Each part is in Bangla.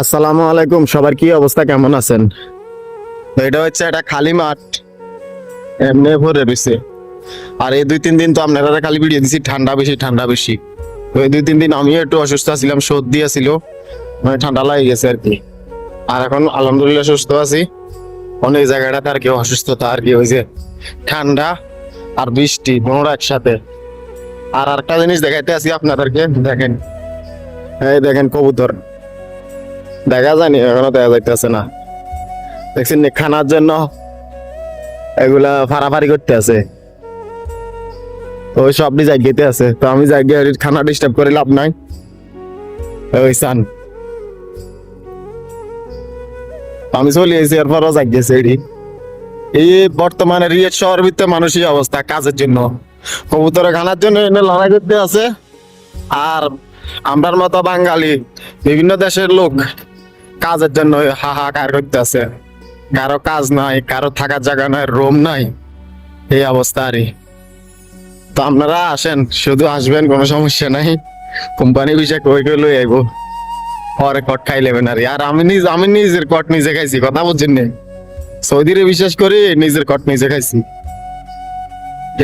আসসালামু আলাইকুম, সবার কি অবস্থা, কেমন আছেন? তো এটা হচ্ছে একটা খালি মাঠ, এমনি ভরে রয়েছে। আর এই 2-3 দিন তো আপনারা খালি ভিডিও দিছি ঠান্ডা বেশি ঠান্ডা বেশি। তো এই 2-3 দিন আমিও একটু অসুস্থ ছিলাম, সর্দি ছিল, মানে ঠান্ডা লাগে গেছে আর কি। আর এখন আলহামদুলিল্লাহ সুস্থ আছি। অনেক জায়গাটাতে আর কি অসুস্থতা আর কি হয়েছে, ঠান্ডা আর বৃষ্টি দুটোটা একসাথে। আর একটা জিনিস দেখাইতে আছি আপনাদেরকে, দেখেন, এই দেখেন কবুতর, দেখা যায়নি এখনো, দেখা যাইতেছে না, দেখছেন নি? খানার জন্য এগুলা ফাড়াফাড়ি করতে আছে, ওই সব জায়গাতে আছে। তো আমি জায়গায় খানা ডিস্টার্ব করে লাভ নাই। ওই সান আমি চলে এসেছি, এরপরও জাগিয়েছে এটি। এই বর্তমানে রিয়েট শহর ভিত্তিক মানুষই অবস্থা কাজের জন্য, কবুতরের খানার জন্য এনে লড়াই করতে আছে। আর আমরার মতো বাঙালি বিভিন্ন দেশের লোক কাজের জন্য হাহাকার করতে আছে। কারো কাজ নাই, কারো থাকার জায়গা নাই, রুম নাই, এই অবস্থা আরই। তো আপনারা আসেন, শুধু আসবেন, কোনো সমস্যা নাই। কোম্পানি বিষয় কই কই লই আইবো, পরে কট খাই লেবেন আর। আর আমি নিজের কট নিজে খাইছি, কথা বুঝছেন না? সৌদিরে বিশ্বাস করি নিজের কট নিজে খাইছি।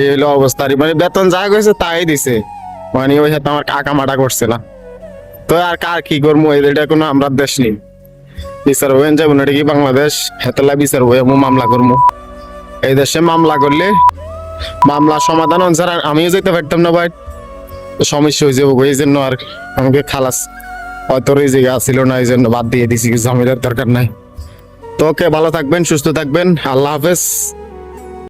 এই হলো অবস্থা, মানে বেতন যা গেছে তাই দিছে, মানে ওই সাথে আমার কাকা মাটা করছে না। তো আর কার কি করবো, এটা কোনো আমরা দেশ নেই। বিচার হইন যাবো না, এটা কি বাংলাদেশ? হেতলা বিচার হয়ে মামলা করবো। এই দেশে মামলা করলে মামলা সমাধান অনুসারে আমিও যেতে পারতাম না ভাই, সমস্যা হয়ে যাবো। এই জন্য আর আমাকে খালাস, হয়তো এই জায়গা ছিল না, এই জন্য বাদ দিয়ে দিছি, কিছু ঝামেলার দরকার নাই। তো ওকে, ভালো থাকবেন, সুস্থ থাকবেন, আল্লাহ হাফেজ।